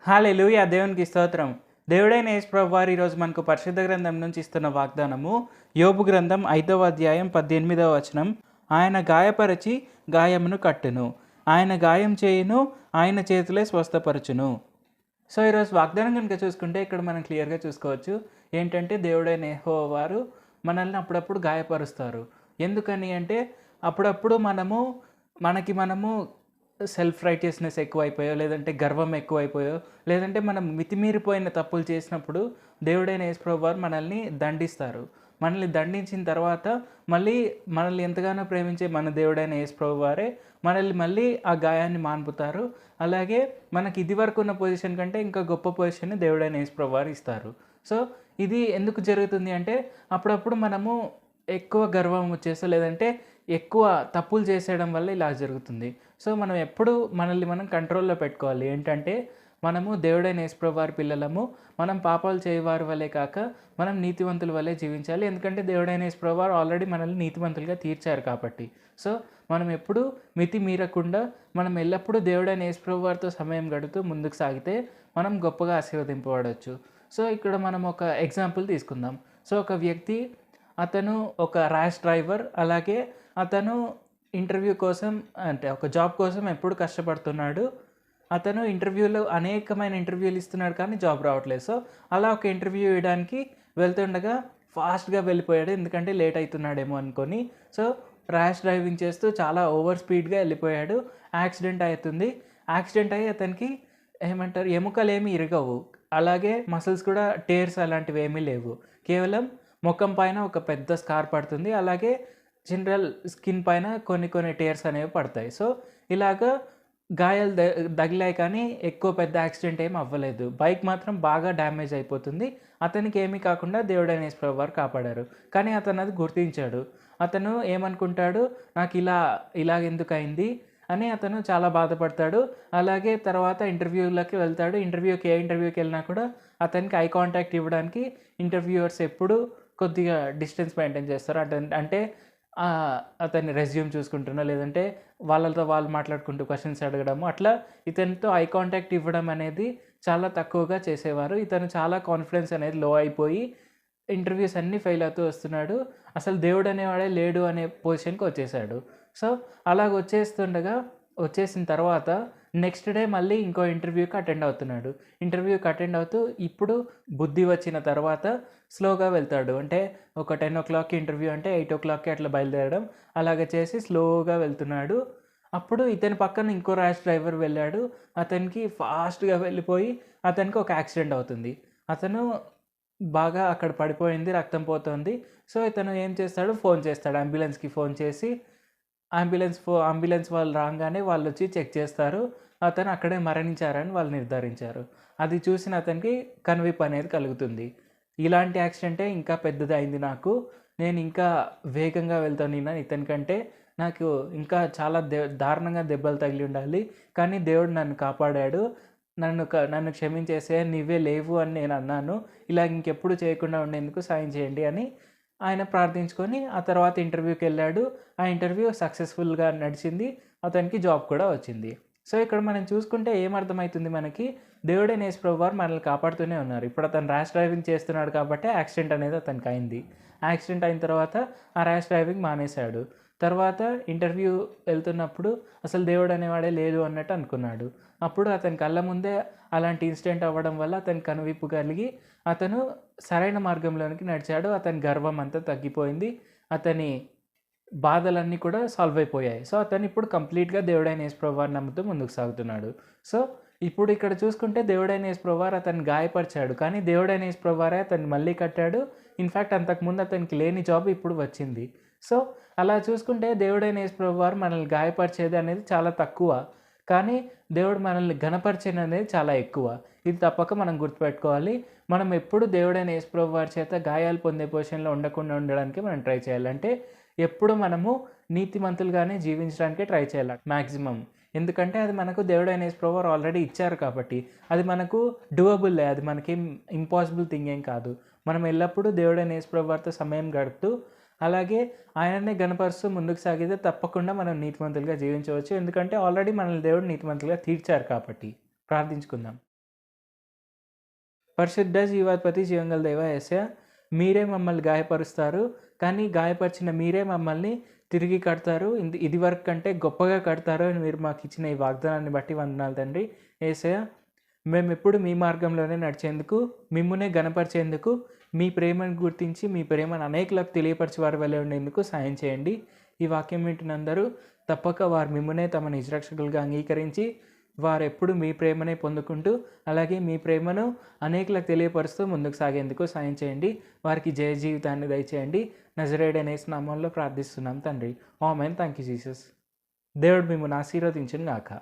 హల్లెలూయా! దేవునికి స్తోత్రం. దేవుడైన యేసు ప్రభువారు ఈరోజు మనకు పరిశుద్ధ గ్రంథం నుంచి ఇస్తున్న వాగ్దానము యోబు గ్రంథం 5వ అధ్యాయం 18వ వచనం. ఆయన గాయపరచి గాయమును కట్టును. ఆయన గాయం చేయును, ఆయన చేతులే స్వస్థపరచును. సో, ఈరోజు వాగ్దానం కనుక చూసుకుంటే ఇక్కడ మనం క్లియర్‌గా చూసుకోవచ్చు. ఏంటంటే దేవుడైన యెహోవా వారు మనల్ని అప్పుడప్పుడు గాయపరుస్తారు. ఎందుకని అంటే అప్పుడప్పుడు మనము సెల్ఫ్ రైటియస్‌నెస్ ఎక్కువైపోయో, లేదంటే గర్వం ఎక్కువైపోయో, లేదంటే మనం మితిమీరిపోయిన తప్పులు చేసినప్పుడు దేవుడైన యేసు ప్రభువారు మనల్ని దండిస్తారు. మనల్ని దండించిన తర్వాత మళ్ళీ మనల్ని ఎంతగానో ప్రేమించే మన దేవుడైన యేసు ప్రభువారే మనల్ని మళ్ళీ ఆ గాయాన్ని మాన్పుతారు. అలాగే మనకి ఇదివరకు ఉన్న పొజిషన్ కంటే ఇంకా గొప్ప పొజిషన్‌ని దేవుడైన యేసు ప్రభువారు ఇస్తారు. సో, ఇది ఎందుకు జరుగుతుంది అంటే అప్పుడప్పుడు మనము ఎక్కువ గర్వం వచ్చేసో, లేదంటే ఎక్కువ తప్పులు చేసేయడం వల్ల ఇలా జరుగుతుంది. సో, మనం ఎప్పుడూ మనల్ని మనం కంట్రోల్‌లో పెట్టుకోవాలి. ఏంటంటే, మనము దేవుడైన యేసు ప్రభువారి పిల్లలము. మనం పాపాలు చేయవారి వలె కాక, మనం నీతివంతుల వలె జీవించాలి. ఎందుకంటే, దేవుడైన యేసు ప్రభువారు ఆల్రెడీ మనల్ని నీతివంతులుగా తీర్చారు కాబట్టి. సో, మనం ఎప్పుడూ మితి మీరకుండా, మనం ఎల్లప్పుడూ దేవుడైన యేసు ప్రభువారితో సమయం గడుపుతూ ముందుకు సాగితే, మనం గొప్పగా ఆశీర్వదింపబడొచ్చు. సో, ఇక్కడ మనం ఒక ఎగ్జాంపుల్ తీసుకుందాం. సో, ఒక వ్యక్తి అతను ఒక ర్యాష్ డ్రైవర్. అలాగే అతను ఇంటర్వ్యూ కోసం, అంటే ఒక జాబ్ కోసం ఎప్పుడు కష్టపడుతున్నాడు. అతను ఇంటర్వ్యూలో అనేకమైన ఇంటర్వ్యూలు ఇస్తున్నాడు కానీ జాబ్ రావట్లేదు. సో, అలా ఒక ఇంటర్వ్యూ ఇవ్వడానికి వెళ్తుండగా ఫాస్ట్‌గా వెళ్ళిపోయాడు. ఎందుకంటే లేట్ అవుతున్నాడేమో అనుకోని. సో, ర్యాష్ డ్రైవింగ్ చేస్తూ చాలా ఓవర్ స్పీడ్‌గా వెళ్ళిపోయాడు. యాక్సిడెంట్ అవుతుంది. యాక్సిడెంట్ అయ్యి అతనికి ఏమంటారు, ఎముకలేమి ఇరగవు. అలాగే మసిల్స్ కూడా టేర్స్ అలాంటివి ఏమీ లేవు. కేవలం మొఖం పైన ఒక పెద్ద స్కార్ పడుతుంది. అలాగే జనరల్ స్కిన్ పైన కొన్ని కొన్ని టేర్స్ అనేవి పడతాయి. సో, ఇలాగా గాయాలు తగిలాయి కానీ ఎక్కువ పెద్ద యాక్సిడెంట్ ఏమి అవ్వలేదు. బైక్ మాత్రం బాగా డ్యామేజ్ అయిపోతుంది. అతనికి ఏమీ కాకుండా దేవుడైన యేసు ప్రభువారు కాపాడారు. కానీ అతను అది గుర్తించాడు. అతను ఏమనుకుంటాడు, నాకు ఇలాగెందుకయింది అని అతను చాలా బాధపడతాడు. అలాగే తర్వాత ఇంటర్వ్యూలకి వెళ్తాడు. ఏ ఇంటర్వ్యూకి వెళ్ళినా కూడా అతనికి ఐ కాంటాక్ట్ ఇవ్వడానికి ఇంటర్వ్యూయర్స్ ఎప్పుడూ కొద్దిగా డిస్టెన్స్ మెయింటైన్ చేస్తారు. అంటే అతని రెజ్యూమ్ చూసుకుంటున్నా, లేదంటే వాళ్ళతో వాళ్ళు మాట్లాడుకుంటూ క్వెషన్స్ అడగడము, అట్లా ఇతనితో ఐ కాంటాక్ట్ ఇవ్వడం అనేది చాలా తక్కువగా చేసేవారు. ఇతను చాలా కాన్ఫిడెన్స్ అనేది లో అయిపోయి ఇంటర్వ్యూస్ అన్నీ ఫెయిల్ అవుతూ వస్తున్నాడు. అసలు దేవుడు అనేవాడే లేడు అనే పొజిషన్‌కి వచ్చేసాడు. సో, వచ్చేసిన తర్వాత నెక్స్ట్ డే మళ్ళీ ఇంకో ఇంటర్వ్యూకి అటెండ్ అవుతున్నాడు. ఇంటర్వ్యూకి అటెండ్ అవుతూ ఇప్పుడు బుద్ధి వచ్చిన తర్వాత స్లోగా వెళ్తాడు. అంటే ఒక 10:00కి ఇంటర్వ్యూ అంటే 8:00కి అట్లా బయలుదేరడం. అలాగ చేసి స్లోగా వెళ్తున్నాడు. అప్పుడు ఇతని పక్కన ఇంకో ర్యాష్ డ్రైవర్ వెళ్ళాడు. అతనికి ఫాస్ట్‌గా వెళ్ళిపోయి అతనికి ఒక యాక్సిడెంట్ అవుతుంది. అతను బాగా అక్కడ పడిపోయింది. రక్తం పోతోంది. సో, ఇతను ఏం చేస్తాడు, ఫోన్ చేస్తాడు. అంబులెన్స్‌కి ఫోన్ చేసి అంబులెన్స్ వాళ్ళు రాంగానే వాళ్ళొచ్చి చెక్ చేస్తారు. అతను అక్కడే మరణించారని వాళ్ళు నిర్ధారించారు. అది చూసిన అతనికి కనువిప్పు అనేది కలుగుతుంది. ఇలాంటి యాక్సిడెంటే ఇంకా పెద్దదయింది నాకు. నేను ఇంకా వేగంగా వెళ్తాను ఇతనికంటే. నాకు ఇంకా చాలా దారుణంగా దెబ్బలు తగిలి ఉండాలి. కానీ దేవుడు నన్ను కాపాడాడు. నన్ను క్షమించేసేయ్, నువ్వే లేవు అని నేను అన్నాను. ఇలా ఇంకెప్పుడు చేయకుండా ఉండేందుకు సాయం చేయండి అని ఆయన ప్రార్థించుకొని ఆ తర్వాత ఇంటర్వ్యూకెళ్ళాడు. ఆ ఇంటర్వ్యూ సక్సెస్‌ఫుల్‌గా నడిచింది. అతనికి జాబ్ కూడా వచ్చింది. సో, ఇక్కడ మనం చూసుకుంటే ఏమర్థమవుతుంది మనకి, దేవుడైన యేసు ప్రభువారు మనల్ని కాపాడుతూనే ఉన్నారు. ఇప్పుడు అతను ర్యాష్ డ్రైవింగ్ చేస్తున్నాడు కాబట్టే యాక్సిడెంట్ అనేది అతనికయింది. యాక్సిడెంట్ అయిన తర్వాత ఆ ర్యాష్ డ్రైవింగ్ మానేశాడు. తర్వాత ఇంటర్వ్యూ వెళ్తున్నప్పుడు అసలు దేవుడు అనేవాడే లేదు అన్నట్టు అనుకున్నాడు. అప్పుడు అతని కళ్ళ ముందే అలాంటి ఇన్సిడెంట్ అవ్వడం వల్ల అతనికి కనువిప్పు కలిగి అతను సరైన మార్గంలోనికి నడిచాడు. అతని గర్వం అంతా తగ్గిపోయింది. అతని బాధలన్నీ కూడా సాల్వ్ అయిపోయాయి. సో, అతను ఇప్పుడు కంప్లీట్‌గా దేవుడైన యేసు ప్రభువారిని నమ్ముతూ ముందుకు సాగుతున్నాడు. సో, ఇప్పుడు ఇక్కడ చూసుకుంటే దేవుడైన యేసు ప్రభువారు అతన్ని గాయపరిచాడు. కానీ దేవుడైన యేసు ప్రభువారే అతన్ని మళ్ళీ కట్టాడు. ఇన్‌ఫాక్ట్ అంతకుముందు అతనికి లేని జాబ్ ఇప్పుడు వచ్చింది. సో, అలా చూసుకుంటే దేవుడైన యేసు ప్రభువారు మనల్ని గాయపరిచేది అనేది చాలా తక్కువ. కానీ దేవుడు మనల్ని ఘనపరిచేదనేది చాలా ఎక్కువ. ఇది తప్పక మనం గుర్తుపెట్టుకోవాలి. మనం ఎప్పుడు దేవుడైన యేసు ప్రభువారి చేత గాయాలు పొందే పొజిషన్‌లో ఉండకుండా ఉండడానికి మనం ట్రై చేయాలి. అంటే ఎప్పుడు మనము నీతిమంతులుగానే జీవించడానికే ట్రై చేయాలి మాక్సిమం. ఎందుకంటే అది మనకు దేవుడైన యేసు ప్రభువారు ఆల్రెడీ ఇచ్చారు కాబట్టి. అది మనకు డూయబుల్లే. అది మనకేం ఇంపాసిబుల్ థింగ్ ఏం కాదు. మనం ఎల్లప్పుడూ దేవుడైన యేసు ప్రభువారితో సమయం గడుపుతూ, అలాగే ఆయననే ఘనపరుస్తూ ముందుకు సాగితే తప్పకుండా మనం నీతిమంతులుగా జీవించవచ్చు. ఎందుకంటే ఆల్రెడీ మనల్ని దేవుడు నీతిమంతులుగా తీర్చారు కాబట్టి. ప్రార్థించుకుందాం. పరిశుద్ధ జీవాధిపతి జీవంగల దేవ యేసయ్య, మీరే మమ్మల్ని గాయపరుస్తారు, కానీ గాయపరిచిన మీరే మమ్మల్ని తిరిగి కడతారు, ఇది వరకు కంటే గొప్పగా కడతారు అని మీరు మాకు ఇచ్చిన ఈ వాగ్దానాన్ని బట్టి వందనాలు తండ్రి. యేసయ్య, మేమెప్పుడు మీ మార్గంలోనే నడిచేందుకు, మిమ్మునే గణపరిచేందుకు, మీ ప్రేమను గుర్తించి మీ ప్రేమను అనేకులకు తెలియపరిచే వారి వల్లే ఉండేందుకు సాయం చేయండి. ఈ వాక్యం వింటున్నందరూ తప్పక వారు మిమ్మునే తమ నిజరక్షకులుగా అంగీకరించి వారు ఎప్పుడు మీ ప్రేమనే పొందుకుంటూ, అలాగే మీ ప్రేమను అనేకులకు తెలియపరుస్తూ ముందుకు సాగేందుకు సాయం చేయండి. వారికి జయ జీవితాన్ని దయచేయండి. నజరేయుడైన యేసు నామములో ప్రార్థిస్తున్నాం తండ్రి. ఆమేన్. Thank you Jesus. దేవుడు మిమ్మల్ని ఆశీర్వదించును గాక.